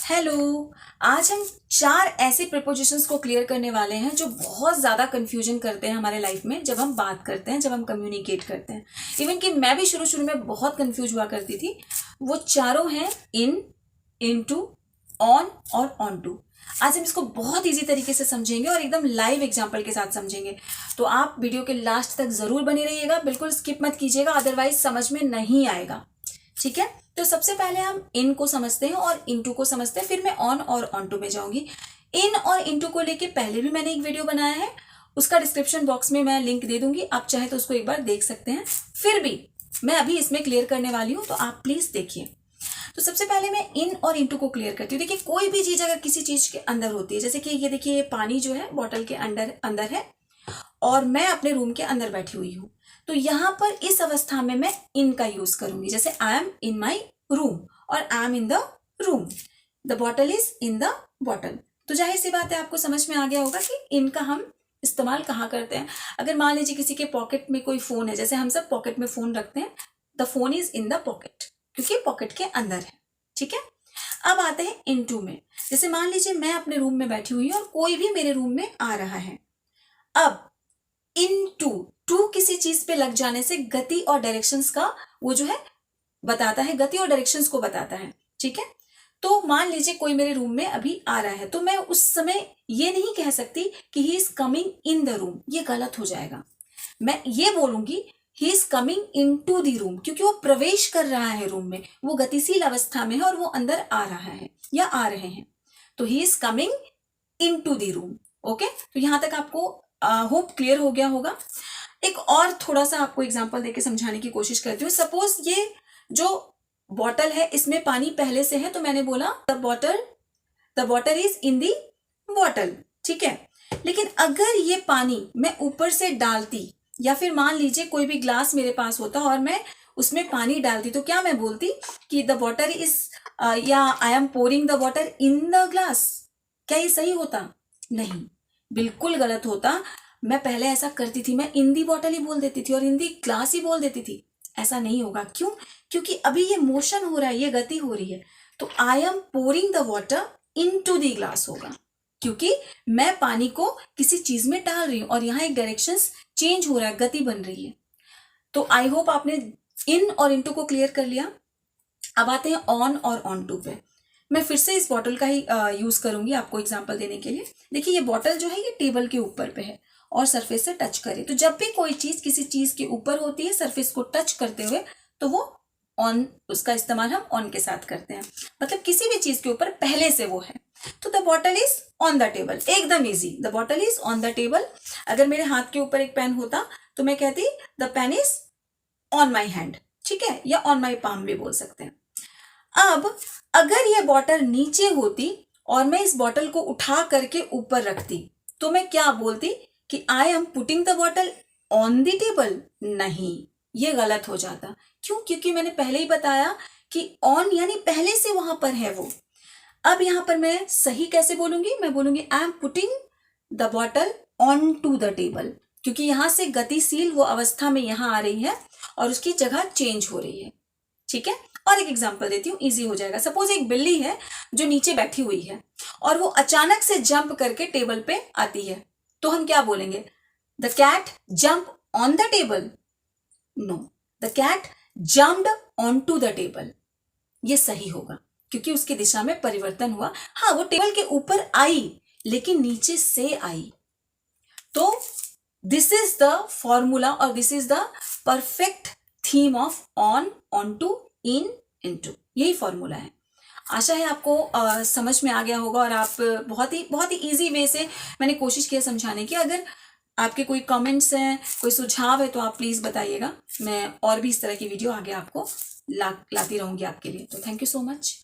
Hello. आज हम चार ऐसे प्रीपोजिशंस को क्लियर करने वाले हैं जो बहुत ज़्यादा कंफ्यूजन करते हैं हमारे लाइफ में जब हम बात करते हैं, जब हम कम्युनिकेट करते हैं। इवन कि मैं भी शुरू शुरू में बहुत कंफ्यूज हुआ करती थी। वो चारों हैं इन, इनटू, ऑन और ऑन टू। आज हम इसको बहुत इजी तरीके से समझेंगे और एकदम लाइव एग्जाम्पल के साथ समझेंगे। तो आप वीडियो के लास्ट तक जरूर बने रहिएगा, बिल्कुल स्किप मत कीजिएगा, अदरवाइज समझ में नहीं आएगा। ठीक है, तो सबसे पहले हम इन को समझते हैं और इनटू को समझते हैं, फिर मैं ऑन और ऑन टू में जाऊंगी। इन और इनटू को लेके पहले भी मैंने एक वीडियो बनाया है, उसका डिस्क्रिप्शन बॉक्स में मैं लिंक दे दूंगी, आप चाहे तो उसको एक बार देख सकते हैं। फिर भी मैं अभी इसमें क्लियर करने वाली हूं, तो आप प्लीज देखिए। तो सबसे पहले मैं इन और इनटू को क्लियर करती हूँ। देखिए, कोई भी चीज अगर किसी चीज के अंदर होती है, जैसे कि ये देखिए, ये पानी जो है बॉटल के अंदर है और मैं अपने रूम के अंदर बैठी हुई हूं, तो यहां पर इस अवस्था में मैं इन का यूज करूंगी। जैसे I am in my room और I am in the room, the bottle is in the bottle. तो जाहिर सी बात है, आपको समझ में आ गया होगा कि इनका हम इस्तेमाल कहाँ करते हैं। अगर मान लीजिए किसी के पॉकेट में कोई फोन है, जैसे हम सब पॉकेट में फोन रखते हैं, the phone is in the pocket, क्योंकि पॉकेट के अंदर है। ठीक है, अब आते हैं इनटू में। जैसे मान लीजिए मैं अपने रूम में बैठी हुई हूँ और कोई भी मेरे रूम में आ रहा है। अब इनटू, टू किसी चीज पे लग जाने से गति और डायरेक्शंस का वो जो है बताता है, गति और डायरेक्शंस को बताता है। ठीक है, तो मान लीजिए कोई मेरे रूम में अभी आ रहा है, तो मैं उस समय ये नहीं कह सकती कि he is coming in the room, ये गलत हो जाएगा। मैं ये बोलूंगी he is coming into the room, क्योंकि वो प्रवेश कर रहा है रूम में, वो गतिशील अवस्था में है और वो अंदर आ रहा है या आ रहे हैं, तो he is coming into the room. Okay, तो यहां तक आपको होप क्लियर हो गया होगा। एक और थोड़ा सा आपको एग्जांपल देके समझाने की कोशिश करती हूँ। सपोज ये जो बॉटल है इसमें पानी पहले से है, तो मैंने बोला the bottle is in the bottle. ठीक है, लेकिन अगर ये पानी मैं ऊपर से डालती, या फिर मान लीजिए कोई भी ग्लास मेरे पास होता और मैं उसमें पानी डालती, तो क्या मैं बोलती कि द बॉटल इज, या आई am pouring the water in the glass? क्या ये सही होता? नहीं, बिल्कुल गलत होता। मैं पहले ऐसा करती थी, मैं इन दी बॉटल ही बोल देती थी और इन दी ग्लास ही बोल देती थी। ऐसा नहीं होगा। क्यों? क्योंकि अभी ये मोशन हो रहा है, ये गति हो रही है, तो I am pouring the water into the glass होगा, क्योंकि मैं पानी को किसी चीज में डाल रही हूं और यहाँ एक डायरेक्शन चेंज हो रहा है, गति बन रही है। तो आई होप आपने इन और इनटू को क्लियर कर लिया। अब आते हैं ऑन और ऑन टू पे। मैं फिर से इस बॉटल का ही यूज करूंगी आपको एग्जांपल देने के लिए। देखिए, ये बॉटल जो है ये टेबल के ऊपर पे है और सरफेस से टच करे, तो जब भी कोई चीज किसी चीज के ऊपर होती है सरफेस को टच करते हुए, तो वो ऑन, उसका इस्तेमाल हम ऑन के साथ करते हैं। मतलब किसी भी चीज के ऊपर पहले से वो है। तो the bottle is on the table, एकदम easy, the bottle is on the table. अगर मेरे हाथ के ऊपर एक पेन होता तो मैं कहती the pen is on my hand. ठीक है, या ऑन माई पाम भी बोल सकते हैं। अब अगर ये बॉटल नीचे होती और मैं इस बॉटल को उठा करके ऊपर रखती, तो मैं क्या बोलती कि आई am putting the bottle on the table? नहीं, ये गलत हो जाता। क्यों? क्योंकि मैंने पहले ही बताया कि ऑन यानी पहले से वहां पर है वो। अब यहां पर मैं सही कैसे बोलूंगी? मैं बोलूंगी I am putting the bottle onto the table, क्योंकि यहां से गतिशील वो अवस्था में यहां आ रही है और उसकी जगह चेंज हो रही है। ठीक है, और एक एग्जांपल देती हूँ, इजी हो जाएगा। सपोज एक बिल्ली है जो नीचे बैठी हुई है और वो अचानक से जंप करके टेबल पे आती है, तो हम क्या बोलेंगे? The cat jump on the table? No, the cat jumped onto the table. ये सही होगा, क्योंकि उसकी दिशा में परिवर्तन हुआ। हाँ, वो टेबल के ऊपर आई लेकिन नीचे से आई। तो दिस इज द फॉर्मूला और this is the perfect theme of on, onto, in, into. यही फॉर्मूला है। आशा है आपको समझ में आ गया होगा और आप बहुत ही इजी वे से मैंने कोशिश की समझाने की। अगर आपके कोई कमेंट्स हैं, कोई सुझाव है, तो आप प्लीज बताइएगा। मैं और भी इस तरह की वीडियो आगे आपको लाती रहूंगी आपके लिए। तो थैंक यू सो मच।